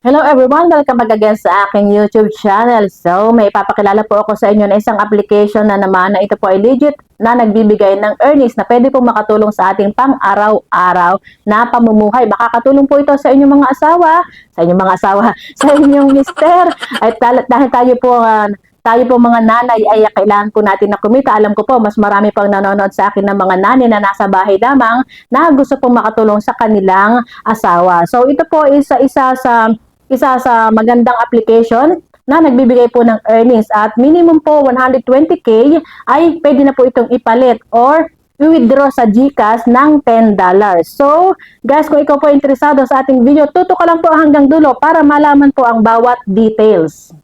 Hello everyone! Welcome back again sa aking YouTube channel. So, may ipapakilala po ako sa inyo na isang application na naman na ito po ay legit na nagbibigay ng earnings na pwede pong makatulong sa ating pang-araw-araw na pamumuhay. Makakatulong po ito sa inyong mga asawa, sa inyong mister. At dahil tayo po mga nanay ay kailangan po natin na kumita. Alam ko po, mas marami pang nanonood sa akin ng mga nanay na nasa bahay lamang na gusto pong makatulong sa kanilang asawa. So, ito po isa sa magandang application na nagbibigay po ng earnings at minimum po 120k ay pwede na po itong ipalit or i-withdraw sa GCash ng $10. So, guys, kung ikaw po interesado sa ating video, tutok ka lang po hanggang dulo para malaman po ang bawat details.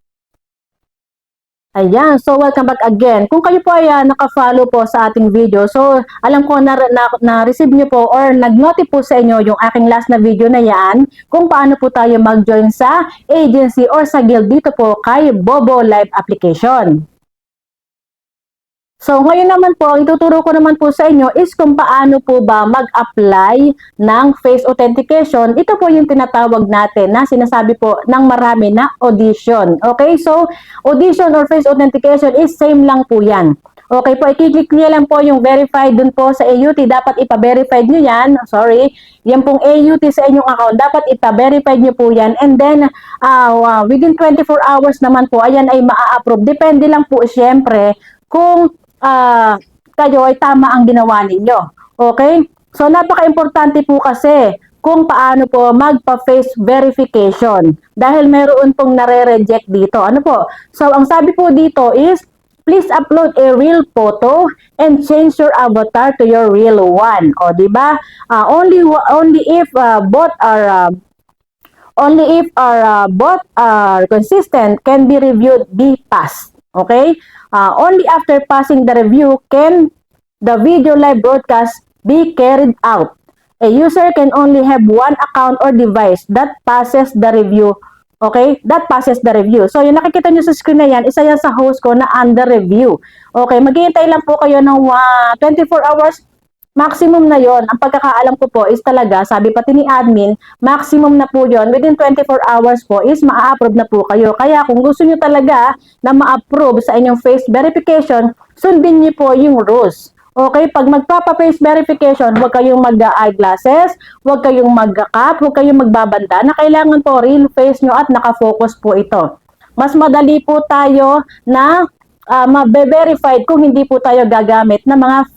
Ayan, so welcome back again. Kung kayo po ay naka-follow po sa ating video, so alam ko na-receive nyo po or nag-notify po sa inyo yung aking last na video na yan kung paano po tayo mag-join sa agency or sa guild dito po kay Bobo Live Application. So, ngayon naman po, ang ituturo ko naman po sa inyo is kung paano po ba mag-apply ng face authentication. Ito po yung tinatawag natin na sinasabi po ng marami na audition. Okay, so audition or face authentication is same lang po yan. Okay po, i-click nyo lang po yung verified dun po sa AUT. Dapat ipa-verified nyo yan. Sorry, yan pong AUT sa inyong account. Dapat ipa-verified nyo po yan. And then, within 24 hours naman po, ayan ay maa-approve. Depende lang po siyempre kung kayo ay tama ang ginawa ninyo. Okay? So, napaka-importante po kasi kung paano po magpa-face verification. Dahil meron pong nare-reject dito. Ano po? So, ang sabi po dito is, please upload a real photo and change your avatar to your real one. O, di ba? Only if both are consistent can be reviewed, be passed. Okay? Only after passing the review can the video live broadcast be carried out. A user can only have one account or device that passes the review. Okay? That passes the review. So, yung nakikita nyo sa screen na yan, isa yan sa host ko na under review. Okay? Maghihintay lang po kayo ng 24 hours. Maximum na yon. Ang pagkakaalam ko po is talaga, sabi pati ni admin, maximum na po yon. Within 24 hours po is ma-approve na po kayo. Kaya kung gusto nyo talaga na ma-approve sa inyong face verification, sundin nyo po yung rules. Okay, pag magpapa-face verification, huwag kayong mag-eyeglasses, huwag kayong mag-cap, huwag kayong magbabanda, na kailangan po real face nyo at nakafocus po ito. Mas madali po tayo na ma-verified kung hindi po tayo gagamit ng mga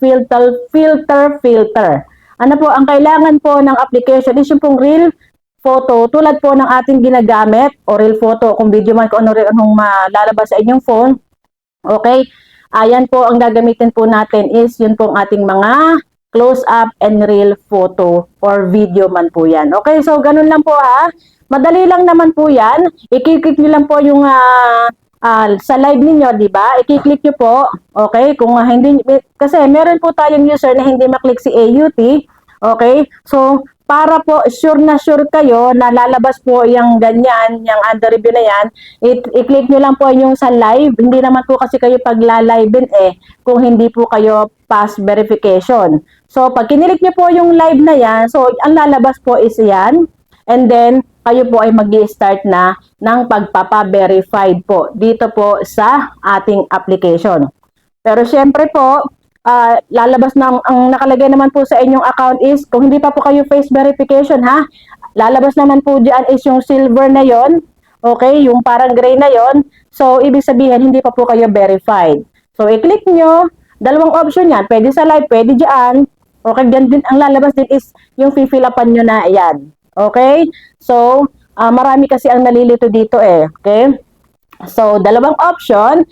filter. Ano po, ang kailangan po ng application is yung pong real photo, tulad po ng ating ginagamit, o real photo, kung video man, kung anong malalabas sa inyong phone. Okay? Ayan po, ang gagamitin po natin is yun pong ating mga close-up and real photo or video man po yan. Okay, so ganun lang po ha. Madali lang naman po yan. I-click nyo lang po yung sa live ninyo, di ba? I-click nyo po. Okay? Kung hindi, kasi meron po tayong user na hindi maklik si AUT. Okay? So, para po sure na sure kayo na lalabas po yung ganyan, yung under review na yan, i-click nyo lang po yung sa live. Hindi naman po kasi kayo pagla-live kung hindi po kayo pass verification. So, pag kinilik nyo po yung live na yan, so, ang lalabas po is yan. And then, kayo po ay mag-i-start na ng pagpapa-verified po dito po sa ating application. Pero syempre po, lalabas na, ang nakalagay naman po sa inyong account is, kung hindi pa po kayo face verification ha, lalabas naman po dyan is yung silver na yon, okay, yung parang gray na yon. So, ibig sabihin, hindi pa po kayo verified. So, i-click nyo, dalawang option yan, pwede sa live, pwede dyan, okay, dyan din, ang lalabas din is yung fill upan nyo na, ayan. Okay? So, marami kasi ang nalilito dito okay? So, dalawang option.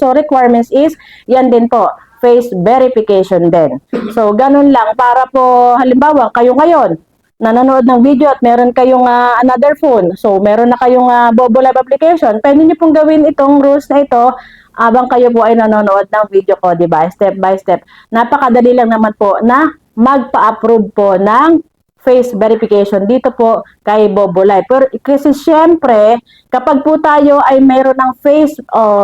So, requirements is, yan din po, face verification din. So, ganun lang. Para po, halimbawa, kayo ngayon, nanonood ng video at meron kayong another phone. So, meron na kayong Bobo Live application. Pwede nyo pong gawin itong rules na ito habang kayo po ay nanonood ng video ko, di ba? Step by step. Napakadali lang naman po na magpa-approve po ng face verification dito po kay Bobo Live. Pero kasi syempre, kapag po tayo ay mayroon ng face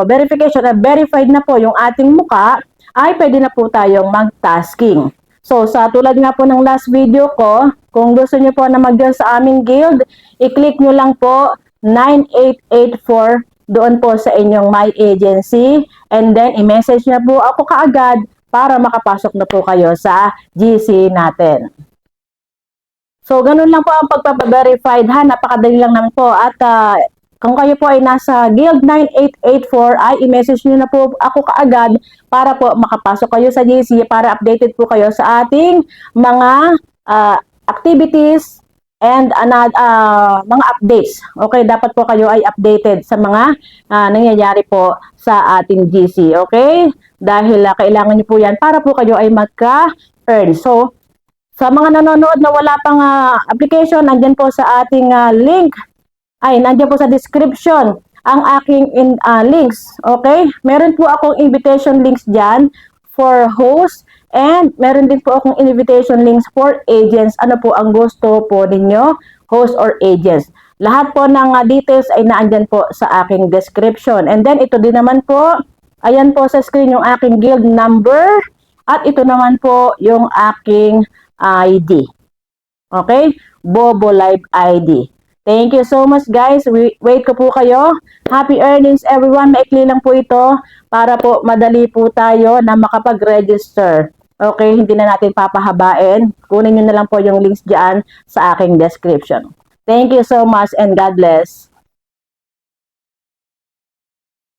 verification na verified na po yung ating muka, ay pwede na po tayong mag-tasking. So, sa tulad nga po ng last video ko, kung gusto nyo po na mag-join sa aming guild, i-click nyo lang po 9884 doon po sa inyong My Agency, and then i-message na po ako kaagad para makapasok na po kayo sa GC natin. So, ganun lang po ang pagpapa-verified ha. Napakadali lang naman po. At kung kayo po ay nasa Guild 9884, ay i-message nyo na po ako kaagad para po makapasok kayo sa GC, para updated po kayo sa ating mga activities and mga updates. Okay, dapat po kayo ay updated sa mga nangyayari po sa ating GC. Okay? Dahil kailangan nyo po yan para po kayo ay magka-earn. So, sa mga nanonood na wala pang application, nandyan po sa ating link, nandyan po sa description ang aking links. Okay? Meron po akong invitation links dyan for host, and meron din po akong invitation links for agents. Ano po ang gusto po ninyo, host or agents. Lahat po ng details ay naandyan po sa aking description. And then ito din naman po, ayan po sa screen yung aking guild number, at ito naman po yung aking ID. Okay? Bobo Live ID. Thank you so much guys. Wait ko po kayo. Happy earnings everyone. Maikli lang po ito para po madali po tayo na makapag-register. Okay? Hindi na natin papahabain. Kunin nyo na lang po yung links dyan sa aking description. Thank you so much and God bless.